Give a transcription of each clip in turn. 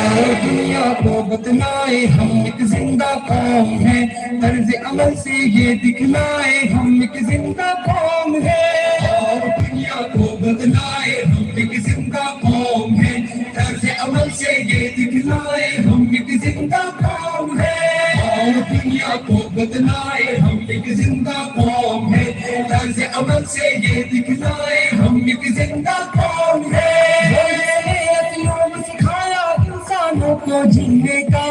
دنیا کو بتلائے ہم ایک زندہ قوم ہے، طرز عمل سے یہ دکھلائے ہم ایک زندہ قوم ہے، اور دنیا کو بتلائے ہم ایک زندہ قوم ہے، طرز عمل سے یہ دکھلائے ہم ایک زندہ قوم ہے، اور دنیا کو بتلائے ہم ایک زندہ قوم ہے، طرز عمل سے یہ دکھلائے ہم ایک زندہ قوم ہے۔ کو جینے کا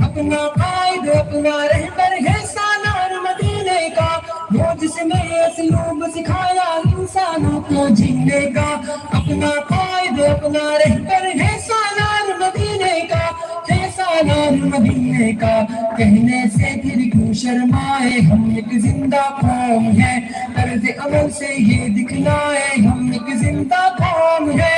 اپنا قائد اپنا رہبر ہے سالار مدینے کا، وہ جس نے اسلوب سکھایا انسانوں کو جینے کا، اپنا قائد اپنا رہبر ہے سالار مدینے کا، ہے سالار مدینے کا، کہنے سے پھر کیوں شرمائے ہم ایک زندہ قوم ہے، طرز عمل سے یہ دکھلائے ہم ایک زندہ قوم ہے،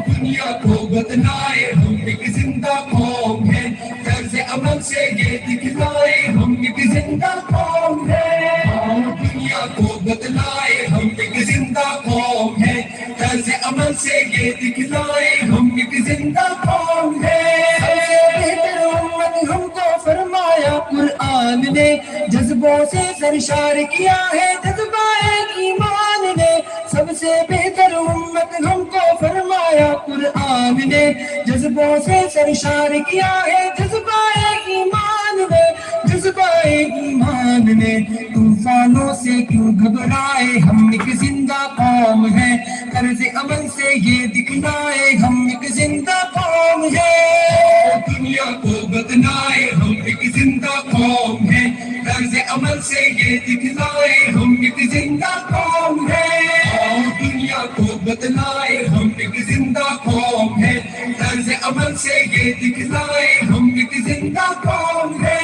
دنیا کو بتلائے ہم ایک زندہ قوم ہے، طرز عمل سے یہ دکھلائے ہم ایک زندہ قوم ہے، اور دنیا کو بتلائے ہم ایک زندہ قوم ہے، طرز عمل سے یہ دکھلائے ہم ایک زندہ قوم ہے۔ سب سے بہتر امت ہم کو فرمایا قرآن نے، جذبوں سے سرشار کیا ہے جذبہ ایمان نے، سب سے بہتر امت ہم کو فرمایا قرآن نے، جذبوں سے سرشار کیا ہے جذبہ ایمان نے، جذبہ ایمان نے، طوفانوں سے کیوں گھبرائے ہم ایک زندہ قوم ہے، طرز عمل سے یہ دکھلائے ہم ایک زندہ قوم ہے، دنیا کو بتلائے ہم ایک زندہ قوم ہے، طرز عمل سے یہ دکھلائے ہم ایک زندہ قوم ہے، اور دنیا کو بتلائے ہم ایک زندہ قوم ہے، طرز عمل سے یہ دکھلائے ہم ایک زندہ قوم ہے۔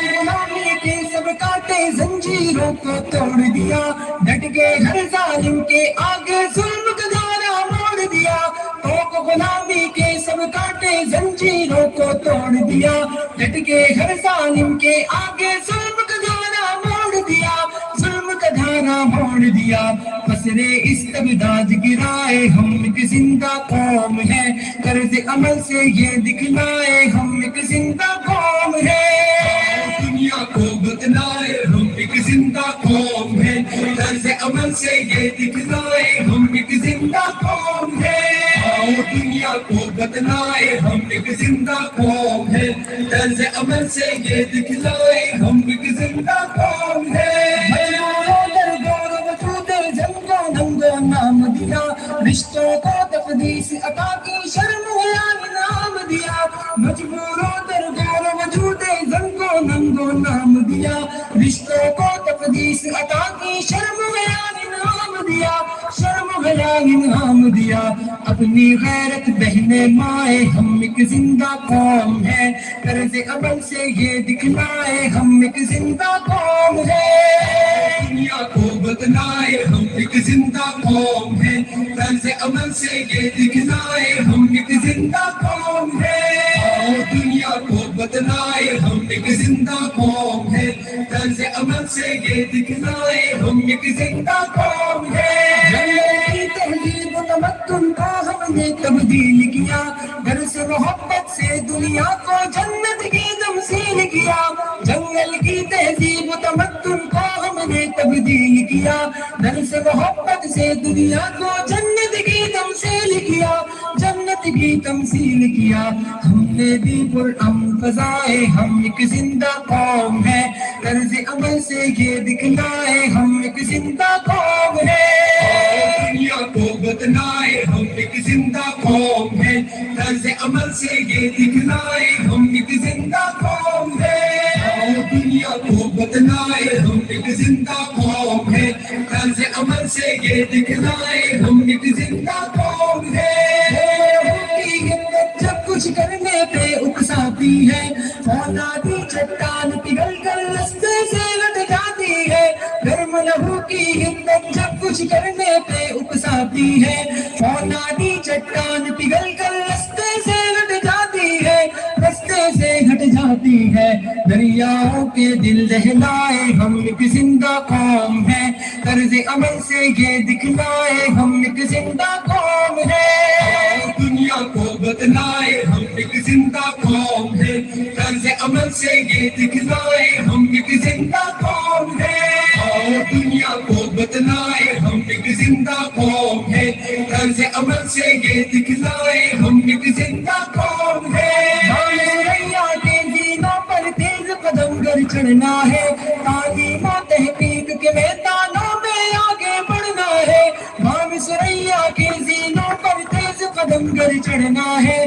غلامی کے سب کاٹے زنجیروں کو توڑ دیا، ڈٹ کے ہر ظالم کے آگے ظلم کا دھارا موڑ دیا، تو غلامی کے سب کاٹے زنجیروں کو توڑ دیا، ڈٹ کے ہر ظالم کے آگے ظلم کا دھارا موڑ دیا، ظلم کا دھارا موڑ دیا، قصرے استبداد گرائے ہم ایک زندہ قوم ہے، طرز عمل سے یہ دکھلائے ہم ایک زندہ قوم ہے، دنیا کو بتلائے ہم ایک زندہ قوم ہے، طرز عمل سے یہ دکھلائے ہم ایک زندہ قوم ہے، اور دنیا کو بتلائے ہم ایک زندہ قوم ہے، طرز عمل سے یہ دکھلائے ہم ایک زندہ قوم ہے۔ نام دیا رشتوں کو تقدیس عطا کی شرم یا انعام دیا، مجبوروں در غور وجود زن کو ننگو نام دیا، رشتوں کو تقدیس عطا کی شرم یا انعام دیا، شرم یا انعام دیا، اپنی غیرت بہنے مائے ہم ایک زندہ قوم ہے، طرز عمل سے یہ دکھلائے ہم ایک زندہ قوم ہے، دنیا کو بتلائے ہم ایک زندہ قوم ہے، طرز عمل سے یہ دکھلائے ہم ایک زندہ قوم ہے، اور دنیا کو بتلائے ہم ایک زندہ قوم ہے، طرز عمل سے یہ دکھلائے ہم ایک زندہ قوم ہے۔ جنگل کی تہذیب و تمدن کو ہم نے تبدیل کیا، گھر سے محبت سے دنیا کو جنت کی تمثیل کیا، جنگل کی تہذیب و تمدن کو ہم نے تبدیل کیا، گھر سے محبت سے دنیا کو جنت کی تمثیل کیا، جنت کی تمثیل کیا، ہم نے بھی پرامن فضائے ہم ایک زندہ قوم ہے، طرز عمل سے یہ دکھلائے ہم ایک زندہ قوم ہے، دنیا کو بتلائے ہم ایک زندہ قوم ہے، طرز عمل سے یہ دکھلائے ہم ایک زندہ قوم ہے، دنیا کو بتلائے ہم ایک زندہ قوم ہے، طرز عمل سے یہ دکھلائے ہم ایک زندہ قوم ہے۔ جب کچھ کرنے پہ اکساتی ہے، فولادی چٹان پگھل کر رستے سے لٹ جاتی ہے، گرم لہو کی ہمت جب کچھ کرنے پہ اکساتی ہے، فولادی چٹان پگھل کر رستے سے لٹ جاتی ہے، رستے سے ہٹ جاتی ہے، دریاؤں کے دل دہلائے ہم ایک زندہ قوم ہے، طرز عمل سے یہ دکھلائے ہم ایک زندہ قوم ہے، دنیا کو بتلائے ہم ایک زندہ قوم ہے، طرز عمل سے یہ دکھلائے ہم ایک زندہ قوم ہے، اور دنیا کو بتلائے ہم ایک زندہ قوم ہے، طرز عمل سے یہ دکھلائے ہم ایک زندہ قوم ہے۔ سریا کے زینوں پر تیز قدم گر چڑھنا ہے، تعلیم و تحقیق کے میدانوں میں آگے بڑھنا ہے، سریا کے زینوں پر تیز قدم گر چڑھنا ہے۔